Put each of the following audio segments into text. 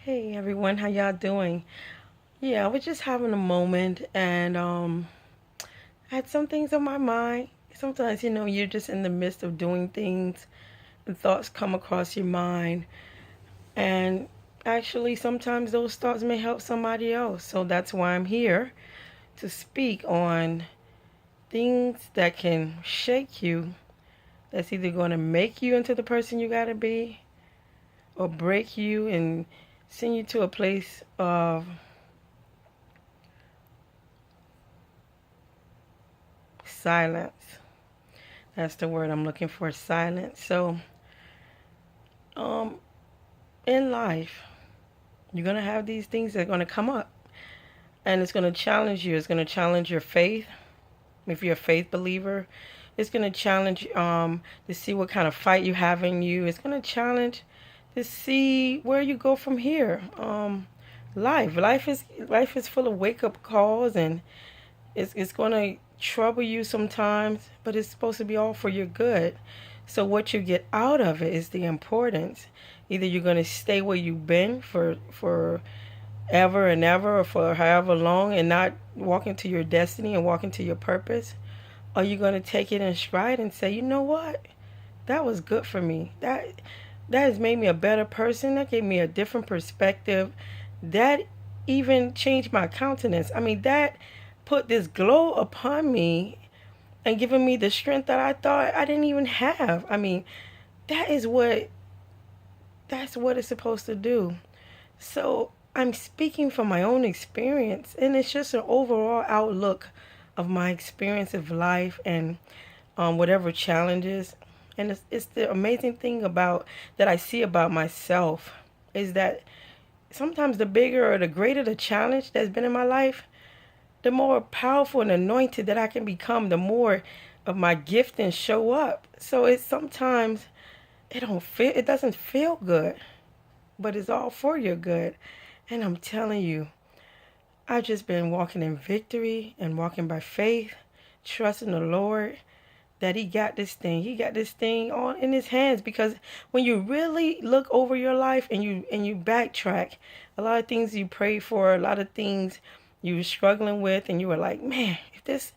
Hey everyone, how y'all doing? Yeah, I was just having a moment and I had some things on my mind. Sometimes, you're just in the midst of doing things and thoughts come across your mind. And actually, sometimes those thoughts may help somebody else. So that's why I'm here to speak on things that can shake you. That's either going to make you into the person you got to be or break you and send you to a place of silence. That's the word I'm looking for, silence. So, um, in life, you're going to have these things that are going to come up. And it's going to challenge you. It's going to challenge your faith. If you're a faith believer, it's going to challenge to see what kind of fight you have in you. It's going to challenge to see where you go from here. Life is full of wake up calls, and it's going to trouble you sometimes, but it's supposed to be all for your good. So what you get out of it is the importance. Either you're going to stay where you've been for ever and ever, or for however long, and not walk into your destiny and walk into your purpose, or you're going to take it in stride and say, you know what, that was good for me. That has made me a better person. That gave me a different perspective. That even changed my countenance. I mean, that put this glow upon me and given me the strength that I thought I didn't even have. I mean, that is what that's what it's supposed to do. So I'm speaking from my own experience, and it's just an overall outlook of my experience of life and whatever challenges. And it's the amazing thing about that I see about myself is that sometimes the bigger or the greater the challenge that's been in my life, the more powerful and anointed that I can become, the more of my gifting show up. So it's sometimes it doesn't feel good, but it's all for your good. And I'm telling you, I've just been walking in victory and walking by faith, trusting the Lord that He got this thing. He got this thing on in His hands, because when you really look over your life and you backtrack, a lot of things you prayed for, a lot of things you were struggling with, and you were like, man, if this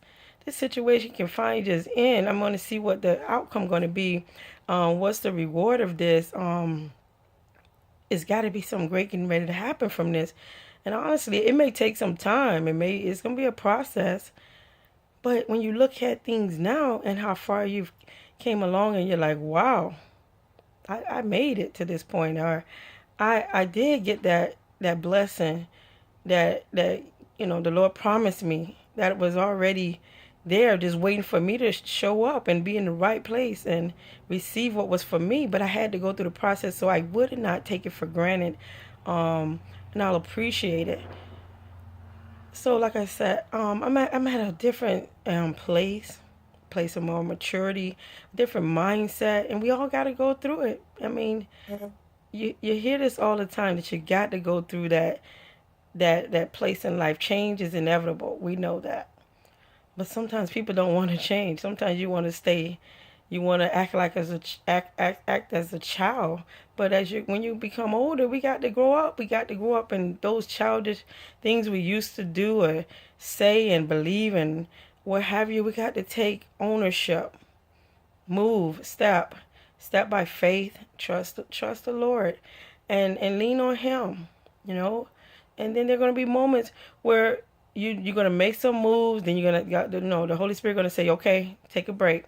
situation can finally just end, I'm going to see what the outcome going to be. What's the reward of this? It's got to be something great getting ready to happen from this. And honestly, it may take some time. It's going to be a process. But when you look at things now and how far you've came along, and you're like, wow, I made it to this point, or I did get that blessing that the Lord promised me, that was already there, just waiting for me to show up and be in the right place and receive what was for me. But I had to go through the process, so I would not take it for granted, and I'll appreciate it. So, like I said, I'm at a different place of more maturity, different mindset, and we all got to go through it. I mean, you hear this all the time, that you got to go through that place in life. Change is inevitable. We know that. But sometimes people don't want to change. Sometimes you want to stay. You want to act like as a act as a child. But when you become older, we got to grow up. We got to grow up, and those childish things we used to do or say and believe and what have you, we got to take ownership. Move, step by faith. Trust the Lord, and lean on Him. You know, and then there are going to be moments where you're going to make some moves. Then you're going to know the Holy Spirit going to say, okay, take a break.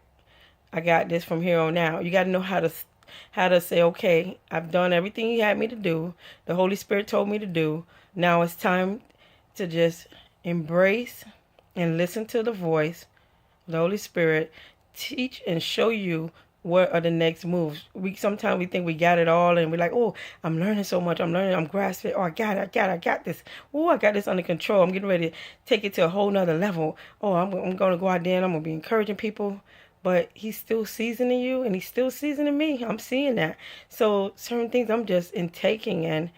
I got this from here on out. You got to know how to say, okay, I've done everything He had me to do. The Holy Spirit told me to do. Now it's time to just embrace and listen to the voice of the Holy Spirit teach and show you what are the next moves. We sometimes we think we got it all, and we're like, oh, I'm learning so much. I'm learning. I'm grasping. Oh, I got this. Oh, I got this under control. I'm getting ready to take it to a whole nother level. Oh, I'm going to go out there and I'm going to be encouraging people. But He's still seasoning you, and He's still seasoning me. I'm seeing that. So certain things I'm just intaking, and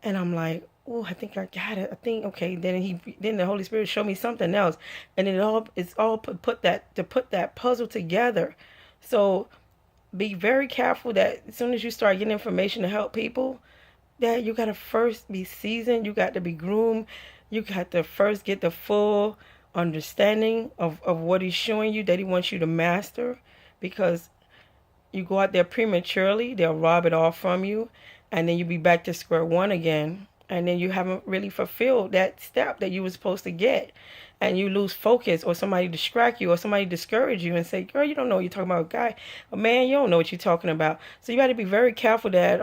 I'm like, oh, I think I got it. I think okay. Then the Holy Spirit showed me something else, and it's all put that puzzle together. So be very careful that as soon as you start getting information to help people, that you got to first be seasoned. You got to be groomed. You got to first get the full understanding of what he's showing you that he wants you to master. Because you go out there prematurely, they'll rob it all from you. And then you be back to square one again. And then you haven't really fulfilled that step that you were supposed to get. And you lose focus, or somebody distract you, or somebody discourage you and say, girl, you don't know what you're talking about, guy. Or man, you don't know what you're talking about. So you got to be very careful that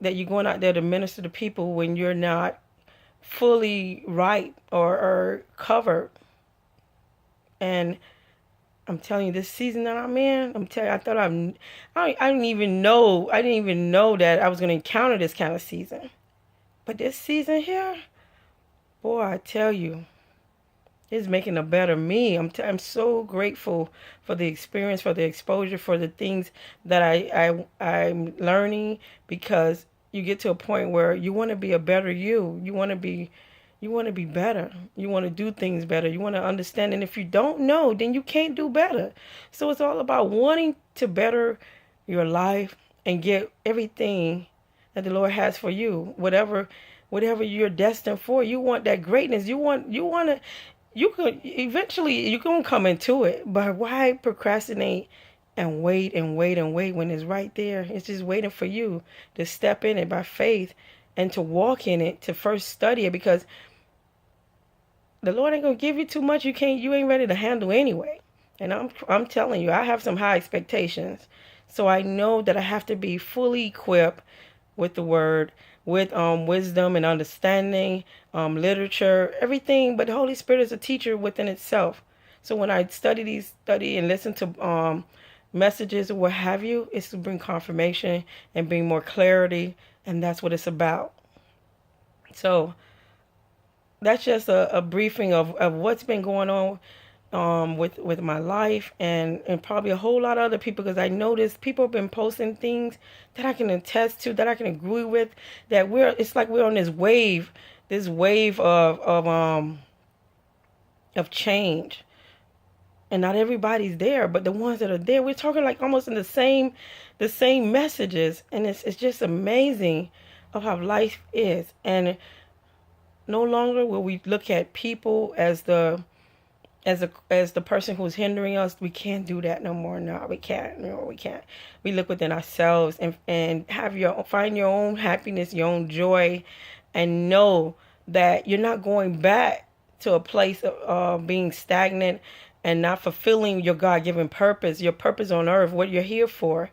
you're going out there to minister to people when you're not fully right or covered. And I'm telling you, this season that I'm in, I'm telling you, I didn't even know that I was going to encounter this kind of season. But this season here, boy, I tell you, it's making a better me. I'm so grateful for the experience, for the exposure, for the things that I'm learning, because you get to a point where you want to be a better you. You want to be better. You want to do things better. You want to understand. And if you don't know, then you can't do better. So it's all about wanting to better your life and get everything that the Lord has for you. Whatever you're destined for, you want that greatness. You could eventually you're gonna come into it. But why procrastinate and wait and wait and wait when it's right there? It's just waiting for you to step in it by faith and to walk in it, to first study it, because the Lord ain't gonna give you too much you ain't ready to handle anyway. And I'm telling you, I have some high expectations. So I know that I have to be fully equipped with the word, with wisdom and understanding, literature, everything. But the Holy Spirit is a teacher within itself. So when I study and listen to messages or what have you, it's to bring confirmation and bring more clarity, and that's what it's about. So that's just a briefing of what's been going on with my life, and probably a whole lot of other people, because I noticed people have been posting things that I can attest to, that I can agree with, that it's like we're on this wave of change. And not everybody's there, but the ones that are there, we're talking like almost in the same messages, and it's just amazing of how life is. And no longer will we look at people as the person who's hindering us. We can't do that no more. No, we can't. No, we can't. We look within ourselves and find your own happiness, your own joy, and know that you're not going back to a place of being stagnant and not fulfilling your God-given purpose, your purpose on earth, what you're here for.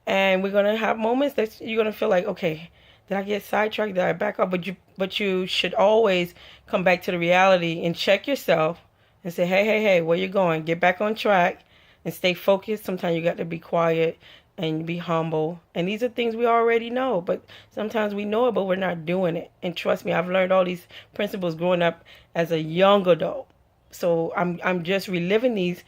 And we're going to have moments that you're going to feel like, okay, did I get sidetracked? Did I back up? But you should always come back to the reality and check yourself and say, hey, where you going? Get back on track and stay focused. Sometimes you got to be quiet and be humble. And these are things we already know, but sometimes we know it, but we're not doing it. And trust me, I've learned all these principles growing up as a young adult. So I'm just reliving these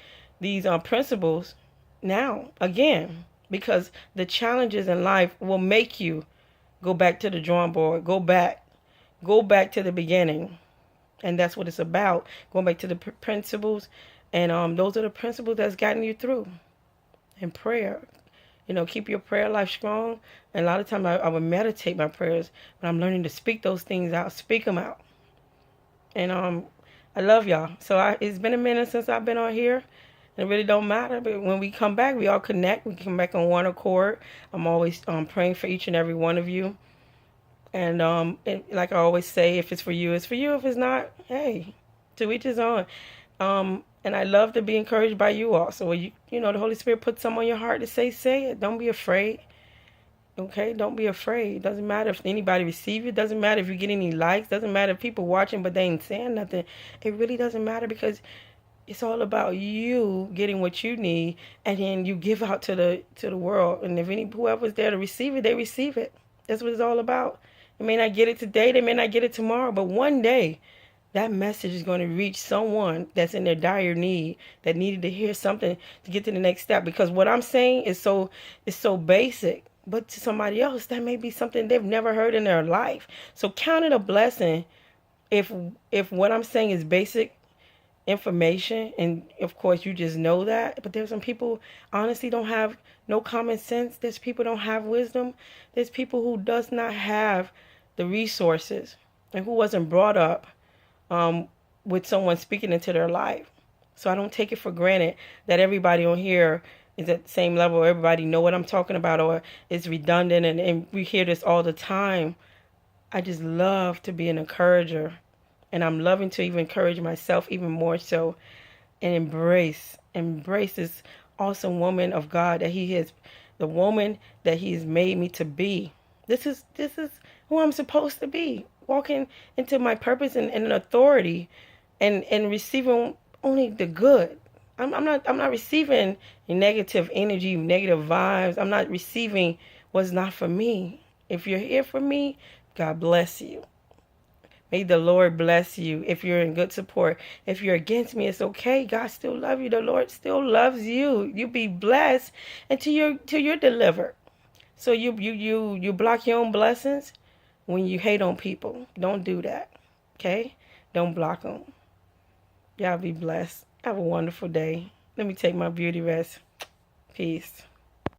principles now again, because the challenges in life will make you go back to the drawing board, go back to the beginning. And that's what it's about, going back to the principles. And those are the principles that's gotten you through. And prayer, keep your prayer life strong. And a lot of times I would meditate my prayers, but I'm learning to speak those things out, speak them out. And I love y'all. So it's been a minute since I've been on here. It really don't matter. But when we come back, we all connect. We come back on one accord. I'm always praying for each and every one of you. And like I always say, if it's for you, it's for you. If it's not, hey, to each his own. And I love to be encouraged by you all. So when the Holy Spirit puts something on your heart to say it. Don't be afraid. Okay, don't be afraid. It doesn't matter if anybody receives it. It doesn't matter if you get any likes. It doesn't matter if people watching but they ain't saying nothing. It really doesn't matter, because it's all about you getting what you need, and then you give out to the world. And if whoever's there to receive it, they receive it. That's what it's all about. They may not get it today. They may not get it tomorrow. But one day, that message is going to reach someone that's in their dire need, that needed to hear something to get to the next step. Because what I'm saying is so basic. But to somebody else, that may be something they've never heard in their life. So count it a blessing if what I'm saying is basic information, and of course you just know that. But there's some people honestly don't have no common sense. There's people don't have wisdom. There's people who does not have the resources and who wasn't brought up um, with someone speaking into their life. So I don't take it for granted that everybody on here is at the same level. Everybody know what I'm talking about, or it's redundant, and we hear this all the time. I just love to be an encourager, and I'm loving to even encourage myself even more so, and embrace this awesome woman of God that He is, the woman that He has made me to be. This is who I'm supposed to be, walking into my purpose and authority, and receiving only the good. I'm not receiving negative energy, negative vibes. I'm not receiving what's not for me. If you're here for me, God bless you. May the Lord bless you. If you're in good support, if you're against me, it's okay. God still loves you. The Lord still loves you. You be blessed until you're delivered. So you block your own blessings when you hate on people. Don't do that. Okay? Don't block them. Y'all be blessed. Have a wonderful day. Let me take my beauty rest. Peace.